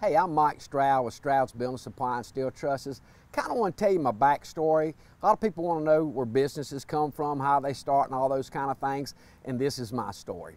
Hey, I'm Mike Stroud with Stroud's Building Supply and Steel Trusses. Kind of want to tell you my backstory. A lot of people want to know where businesses come from, how they start, and all those kind of things, and this is my story.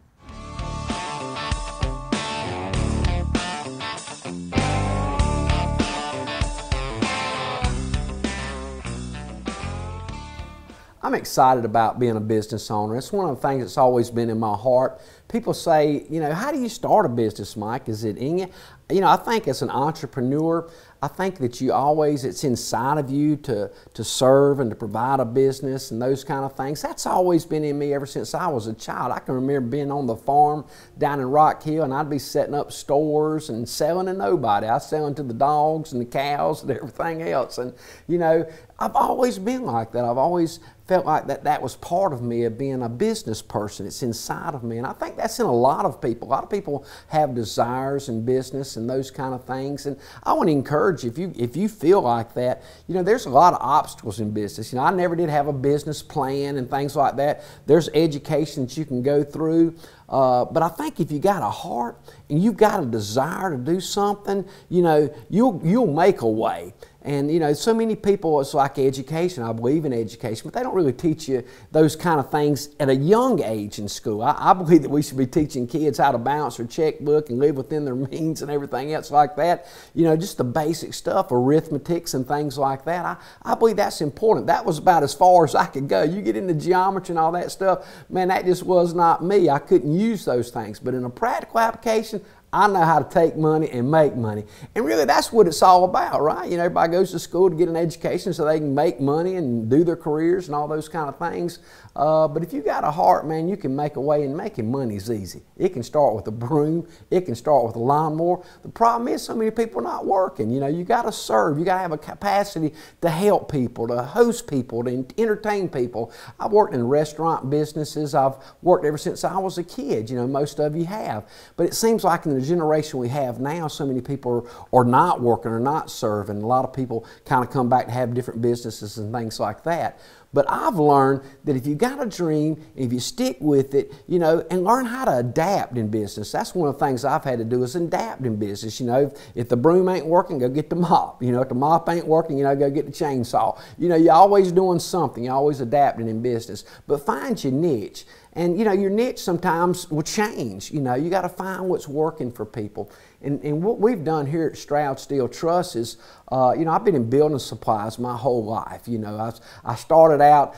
I'm excited about being a business owner. It's one of the things that's always been in my heart. People say, you know, how do you start a business, Mike? Is it in you? You know, I think as an entrepreneur, I think that it's inside of you to serve and to provide a business and those kind of things. That's always been in me ever since I was a child. I can remember being on the farm down in Rock Hill, and I'd be setting up stores and selling to nobody. I was selling to the dogs and the cows and everything else. And, you know, I've always been like that. I've always felt like that was part of me, of being a business person. It's inside of me. And I think that's in a lot of people. A lot of people have desires in business and those kind of things. And I want to encourage you, if you feel like that, you know, there's a lot of obstacles in business. You know, I never did have a business plan and things like that. There's education that you can go through. But I think if you got a heart and you've got a desire to do something, you know, you'll make a way. And, you know, so many people, it's like education. I believe in education, but they don't really teach you those kind of things at a young age in school. I believe that we should be teaching kids how to balance their checkbook and live within their means and everything else like that. You know, just the basic stuff, arithmetics and things like that. I believe that's important. That was about as far as I could go. You get into geometry and all that stuff, man, that just was not me. I couldn't use those things. But in a practical application, I know how to take money and make money. And really that's what it's all about, right? You know, everybody goes to school to get an education so they can make money and do their careers and all those kind of things. But if you got a heart, man, you can make a way, and making money is easy. It can start with a broom. It can start with a lawnmower. The problem is so many people are not working. You know, you got to serve. You got to have a capacity to help people, to host people, to entertain people. I've worked in restaurant businesses. I've worked ever since I was a kid. You know, most of you have. But it seems like in the generation we have now, so many people are not working or not serving. A lot of people kind of come back to have different businesses and things like that. But I've learned that if you got a dream, if you stick with it, you know, and learn how to adapt in business. That's one of the things I've had to do, is adapt in business. You know, if the broom ain't working, go get the mop. You know, if the mop ain't working, you know, go get the chainsaw. You know, you're always doing something. You're always adapting in business. But find your niche. And, you know, your niche sometimes will change. You know, you got to find what's working for people. And what we've done here at Stroud Steel Trusses, you know, I've been in building supplies my whole life. You know, I started out,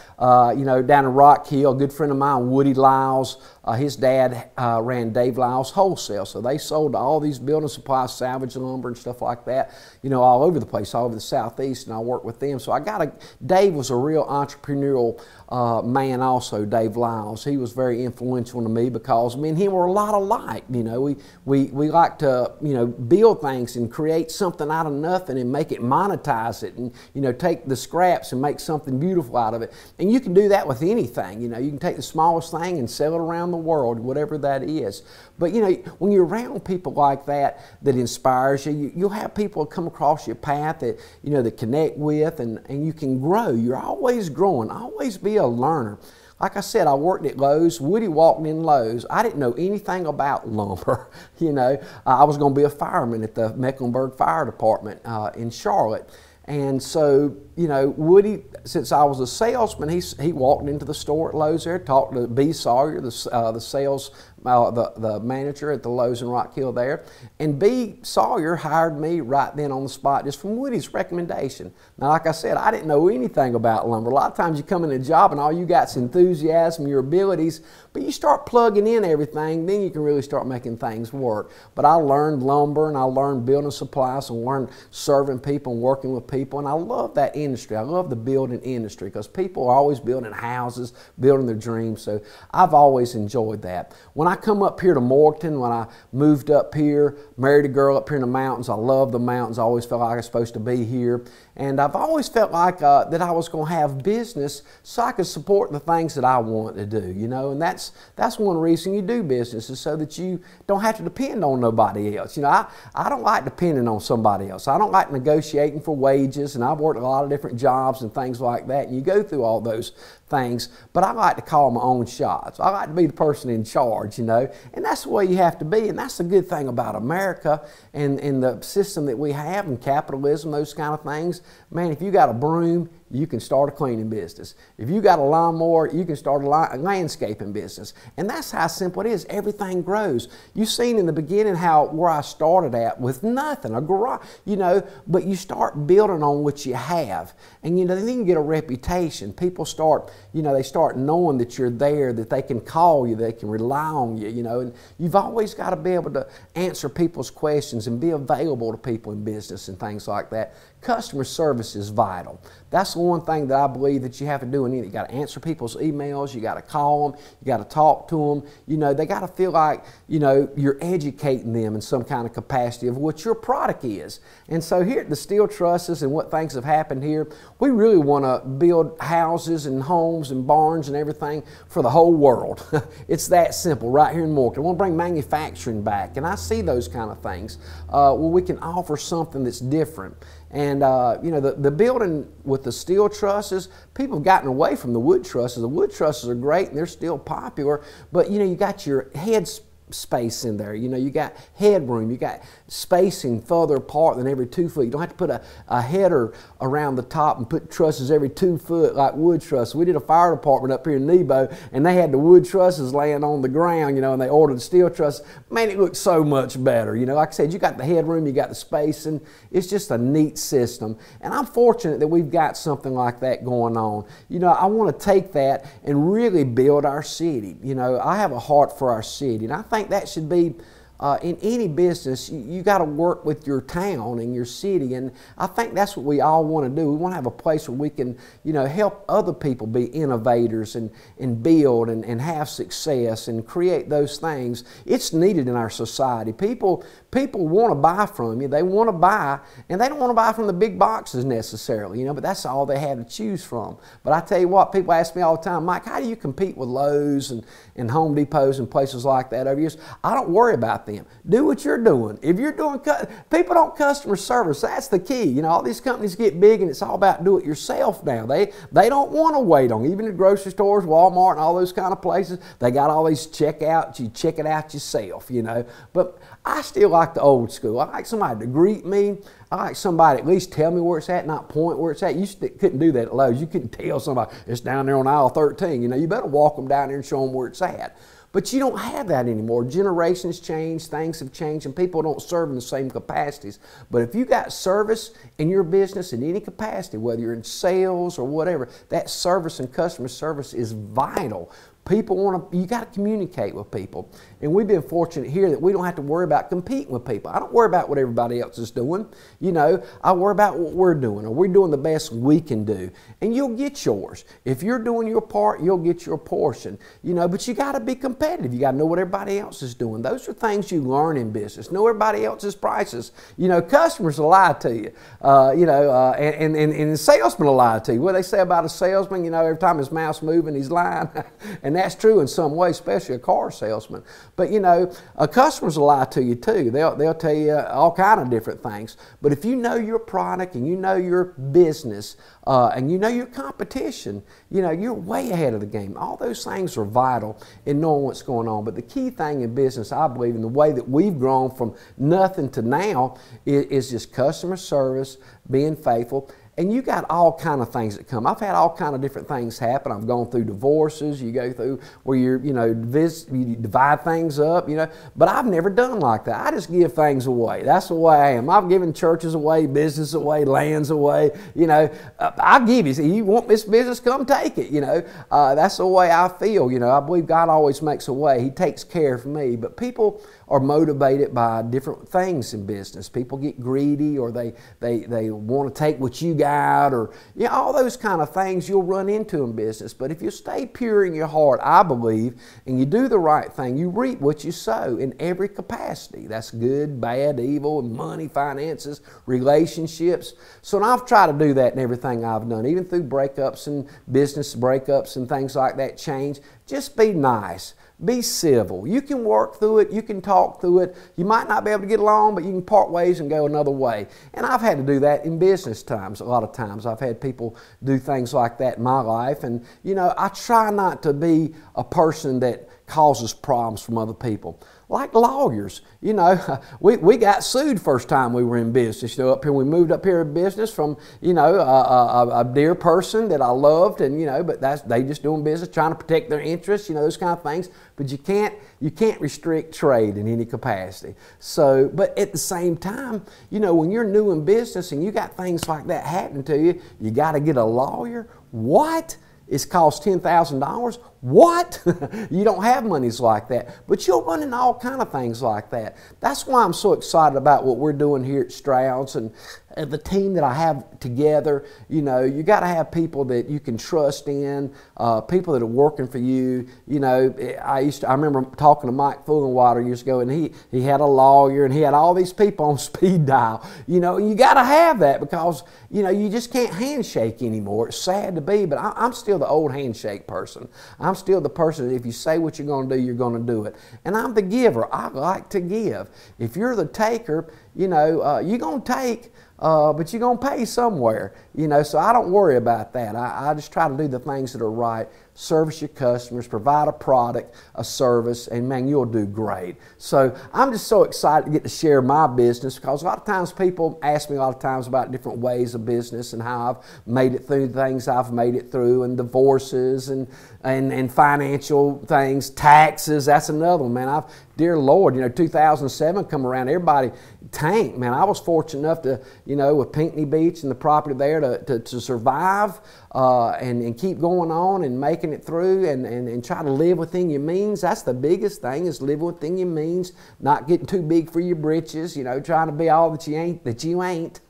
you know, down in Rock Hill. A good friend of mine, Woody Lyles, his dad ran Dave Lyles Wholesale. So they sold all these building supplies, salvage lumber and stuff like that, you know, all over the place, all over the Southeast, and I worked with them. So Dave was a real entrepreneurial man also, Dave Lyles. He was very influential to me because me and him were a lot alike. You know, we like to, you know, build things and create something out of nothing and make it, monetize it, and, you know, take the scraps and make something beautiful out of it. And you can do that with anything. You know, you can take the smallest thing and sell it around the world, whatever that is. But, you know, when you're around people like that, that inspires you, you'll have people come across your path that, you know, that connect with, and you can grow. You're always growing. Always be a learner. Like I said, I worked at Lowe's. Woody walked in Lowe's. I didn't know anything about lumber. You know, I was going to be a fireman at the Mecklenburg Fire Department in Charlotte. And so, you know, Woody, since I was a salesman, he walked into the store at Lowe's there, talked to B. Sawyer, the manager at the Lowe's in Rock Hill there. And B. Sawyer hired me right then on the spot just from Woody's recommendation. Now, like I said, I didn't know anything about lumber. A lot of times you come in a job and all you got is enthusiasm, your abilities, but you start plugging in everything, then you can really start making things work. But I learned lumber, and I learned building supplies, and learned serving people and working with people, and I love that industry. I love the building industry because people are always building houses, building their dreams, so I've always enjoyed that. When I come up here to Morganton, when I moved up here, married a girl up here in the mountains, I love the mountains. I always felt like I was supposed to be here. And I've always felt like that I was going to have business so I could support the things that I want to do, you know. And that's one reason you do business, is so that you don't have to depend on nobody else. You know, I don't like depending on somebody else. I don't like negotiating for wages, and I've worked a lot of different jobs and things like that. And you go through all those things, but I like to call my own shots. I like to be the person in charge, you know, and that's the way you have to be. And that's the good thing about America and the system that we have, and capitalism, those kind of things. Man, if you got a broom, you can start a cleaning business. If you got a lawnmower, you can start a landscaping business. And that's how simple it is. Everything grows. You've seen in the beginning where I started at with nothing, a garage, you know, but you start building on what you have. And, you know, then you get a reputation. People start, you know, they start knowing that you're there, that they can call you, they can rely on you, you know. And you've always got to be able to answer people's questions and be available to people in business and things like that. Customer service is vital. That's the one thing that I believe that you have to do in it. You got to answer people's emails, you got to call them, you got to talk to them. You know, they got to feel like, you know, you're educating them in some kind of capacity of what your product is. And so here at the Steel Trusses and what things have happened here, we really want to build houses and homes and barns and everything for the whole world. It's that simple right here in Morgan. I want to bring manufacturing back, and I see those kind of things where we can offer something that's different. And, you know, the building with the steel trusses, people have gotten away from the wood trusses. The wood trusses are great and they're still popular, but, you know, you got your head space in there. You know, you got headroom, you got spacing further apart than every 2 foot. You don't have to put a header around the top and put trusses every 2 foot like wood trusses. We did a fire department up here in Nebo, and they had the wood trusses laying on the ground, you know, and they ordered the steel trusses. Man, it looked so much better. You know, like I said, you got the headroom, you got the spacing. It's just a neat system. And I'm fortunate that we've got something like that going on. You know, I want to take that and really build our city. You know, I have a heart for our city, and I think that should be in any business. You got to work with your town and your city, and I think that's what we all want to do. We want to have a place where we can, you know, help other people be innovators and build and have success and create those things. It's needed in our society. People want to buy from you. They want to buy, and they don't want to buy from the big boxes necessarily, you know, but that's all they have to choose from. But I tell you what, people ask me all the time, Mike, how do you compete with Lowe's and Home Depots and places like that over years? I don't worry about them. Do what you're doing. If you're doing, people don't customer service. That's the key. You know, all these companies get big and it's all about do it yourself now. They don't want to wait on, even the grocery stores, Walmart and all those kind of places, they got all these checkouts. You check it out yourself, you know. But I still like the old school. I like somebody to greet me. I like somebody at least tell me where it's at, not point where it's at. You couldn't do that at Lowe's. You couldn't tell somebody it's down there on aisle 13. You know, you better walk them down there and show them where it's at. But you don't have that anymore. Generations change, things have changed, and people don't serve in the same capacities. But if you got service in your business in any capacity, whether you're in sales or whatever, that service and customer service is vital. People want to, you got to communicate with people. And we've been fortunate here that we don't have to worry about competing with people. I don't worry about what everybody else is doing. You know, I worry about what we're doing. Are we doing the best we can do? And you'll get yours. If you're doing your part, you'll get your portion. You know, but you got to be competitive. You got to know what everybody else is doing. Those are things you learn in business. Know everybody else's prices. You know, customers will lie to you. You know, and salesmen will lie to you. What do they say about a salesman? You know, every time his mouth's moving, he's lying. And that's true in some way, especially a car salesman. But you know, customers will lie to you too. They'll tell you all kind of different things. But if you know your product and you know your business and you know your competition, you know, you're way ahead of the game. All those things are vital in knowing what's going on. But the key thing in business, I believe, in the way that we've grown from nothing to now is just customer service, being faithful. And you got all kind of things that come. I've had all kind of different things happen. I've gone through divorces. You go through where you divide things up, you know. But I've never done like that. I just give things away. That's the way I am. I've given churches away, business away, lands away. You know, I'll give you. You want this business? Come take it. You know, that's the way I feel. You know, I believe God always makes a way. He takes care of me. But people are motivated by different things in business. People get greedy, or they want to take what you got out, or all those kind of things you'll run into in business. But if you stay pure in your heart, I believe, and you do the right thing, you reap what you sow in every capacity. That's good, bad, evil, money, finances, relationships. So I've tried to do that in everything I've done, even through breakups and business breakups and things like that, change. Just be nice. Be civil. You can work through it. You can talk through it. You might not be able to get along, but you can part ways and go another way. And I've had to do that in business times. A lot of times I've had people do things like that in my life. And, I try not to be a person that causes problems from other people. Like lawyers, we got sued first time we were in business. Up here, we moved up here in business from, a dear person that I loved, and but they just doing business, trying to protect their interests, those kind of things. But you can't restrict trade in any capacity. So, but at the same time, when you're new in business and you got things like that happening to you, you got to get a lawyer. What? It's cost $10,000. What? You don't have monies like that. But you'll run into all kind of things like that. That's why I'm so excited about what we're doing here at Stroud's and the team that I have together. You got to have people that you can trust in, people that are working for you. I remember talking to Mike Fullenwater years ago, and he had a lawyer, and he had all these people on speed dial. You got to have that because you just can't handshake anymore. It's sad to be, but I'm still the old handshake person. I'm still the person that if you say what you're going to do, you're going to do it. And I'm the giver. I like to give. If you're the taker, you're going to take, but you're going to pay somewhere. So I don't worry about that. I just try to do the things that are right, service your customers, provide a product, a service, and man, you'll do great. So I'm just so excited to get to share my business because a lot of times people ask me a lot of times about different ways of business and how I've made it through things I've made it through, and divorces and financial things, taxes. That's another one, man. Dear Lord, 2007 come around, everybody tanked, man. I was fortunate enough to, with Pinckney Beach and the property there to survive and keep going on and making it through and try to live within your means. That's the biggest thing, is live within your means, not getting too big for your britches, trying to be all that you ain't.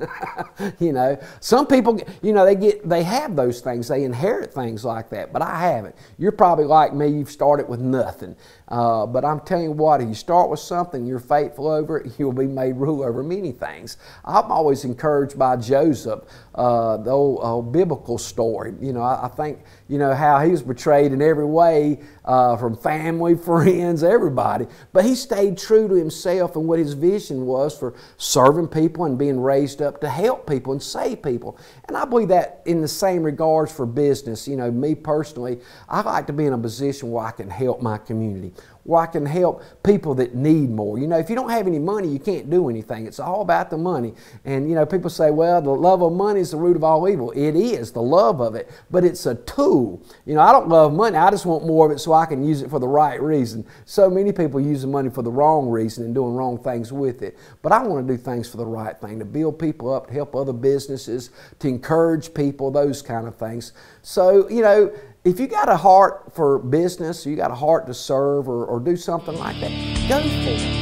Some people, they have those things, they inherit things like that, but I haven't. You're probably like me, you've started with nothing. But I'm telling you what, if you start with something, you're faithful over it, you'll be made rule over many things. I'm always encouraged by Joseph, the old biblical story. I think, how he was betrayed in every way, from family, friends, everybody. But he stayed true to himself and what his vision was for serving people and being raised up to help people and save people. And I believe that in the same regards for business. Me personally, I like to be in a position where I can help my community, where I can help people that need more. If you don't have any money, you can't do anything. It's all about the money. And, people say, well, the love of money is the root of all evil. It is, the love of it, but it's a tool. I don't love money. I just want more of it so I can use it for the right reason. So many people use the money for the wrong reason and doing wrong things with it. But I want to do things for the right thing, to build people up, to help other businesses, to encourage people, those kind of things. So, if you got a heart for business, you got a heart to serve or do something like that, go for it.